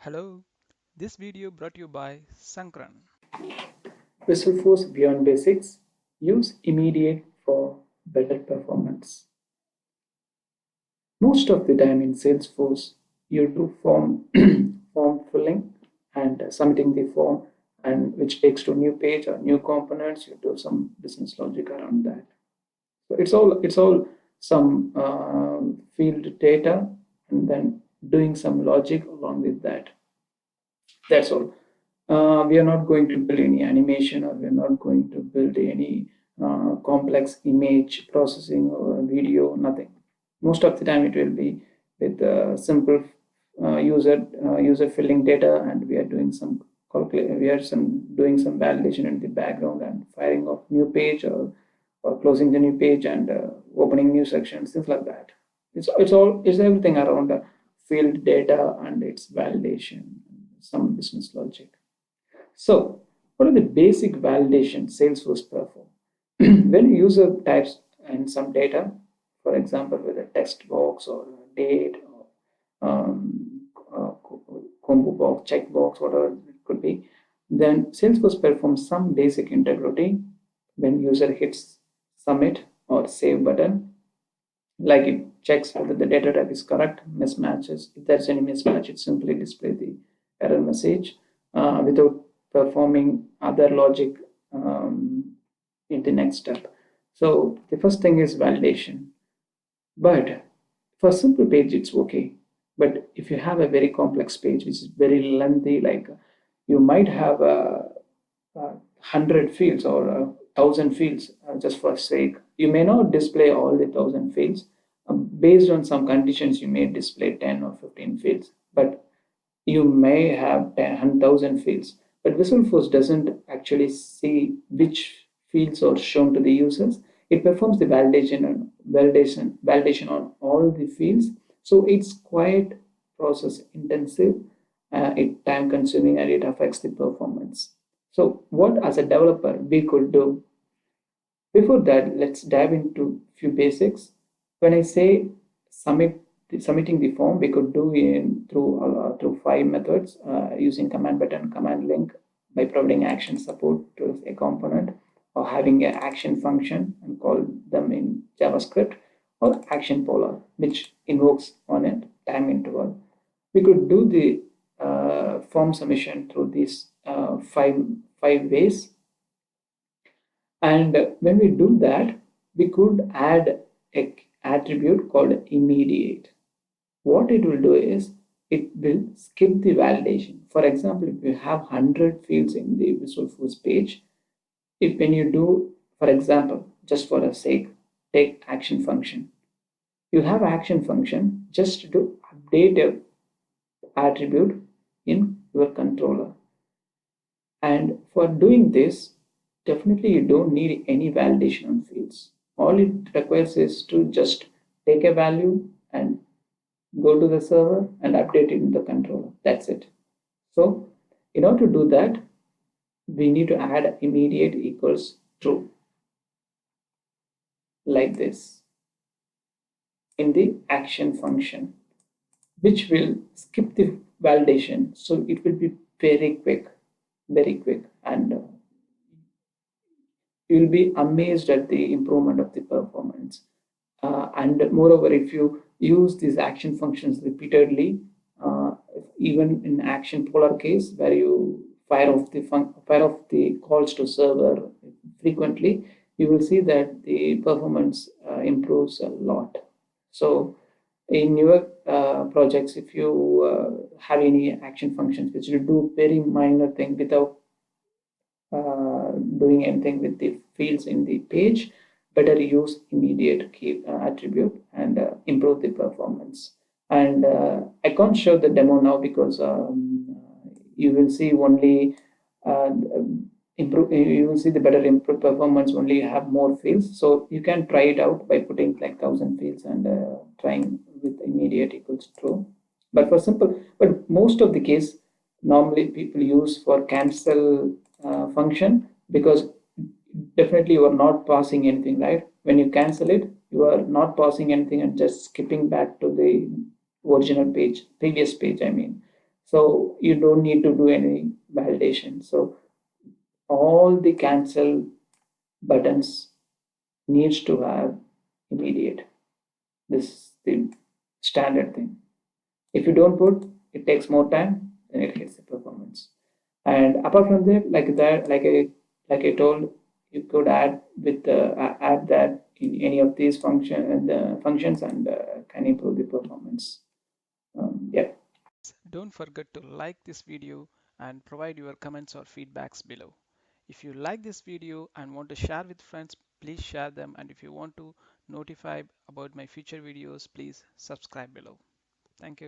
Hello, this video brought to you by Sankran. Visualforce Beyond Basics. Use immediate for better performance. Most of the time in Salesforce, you do form form filling and submitting the form, and which takes to new page or new components. You do some business logic around that. So it's all some field data, and then doing some logic along with that. That's all. We are not going to build any animation, or we're not going to build any complex image processing or video, nothing. Most of the time it will be with simple user filling data, and we are doing some doing some validation in the background and firing off new page, or closing the new page and opening new sections, things like that. It's everything around field data and its validation, some business logic. So, what are the basic validation Salesforce perform? When a user types in some data, for example, with a text box or a date or combo box, check box, whatever it could be, then Salesforce performs some basic integrity when user hits submit or save button. Like it checks whether the data type is correct, mismatches. If there's any mismatch, it simply displays the error message without performing other logic in the next step. So the first thing is validation. But for a simple page, it's okay. But if you have a very complex page, which is very lengthy, like you might have 100 fields or 1,000 fields, just for sake, you may not display all the 1,000 fields. Based on some conditions, you may display 10 or 15 fields, but you may have 10,000 fields. But Visualforce doesn't actually see which fields are shown to the users. It performs the validation on all the fields. So it's quite process intensive, it time consuming, and it affects the performance. So what as a developer we could do? Before that, let's dive into few basics. When I say submitting the form, we could do in through 5 methods, using command button, command link, by providing action support to a component, or having an action function and call them in JavaScript, or action polar, which invokes on a time interval. We could do the form submission through these five ways. And when we do that, we could add a attribute called immediate. What it will do is it will skip the validation. For example, if you have 100 fields in the Visualforce page, if when you do, for example, just for a sake, take action function. You have action function just to update a attribute in your controller. And for doing this, definitely you don't need any validation on fields. All it requires is to just take a value and go to the server and update it in the controller. That's it. So in order to do that, we need to add immediate equals true, like this, in the action function, which will skip the validation. So it will be very quick, and you will be amazed at the improvement of the performance. And moreover, if you use these action functions repeatedly, even in action polar case where you fire off the calls to server frequently, you will see that the performance improves a lot. So in your projects, if you have any action functions which will do very minor thing without doing anything with the fields in the page, better use immediate key attribute and improve the performance. And I can't show the demo now because you will see only you will see the better improved performance only you have more fields. So you can try it out by putting like 1,000 fields and trying with immediate equals true. But for simple, but most of the case, normally people use for cancel function, because definitely you are not passing anything, right? When you cancel it, you are not passing anything and just skipping back to the original page, previous page, I mean. So you don't need to do any validation. So all the cancel buttons needs to have immediate. This is the standard thing. If you don't put, it takes more time, then it hits the performance. And apart from that, like I told, you could add that in any of these functions and can improve the performance. Yeah. Don't forget to like this video and provide your comments or feedbacks below. If you like this video and want to share with friends, please share them. And if you want to notify about my future videos, please subscribe below. Thank you.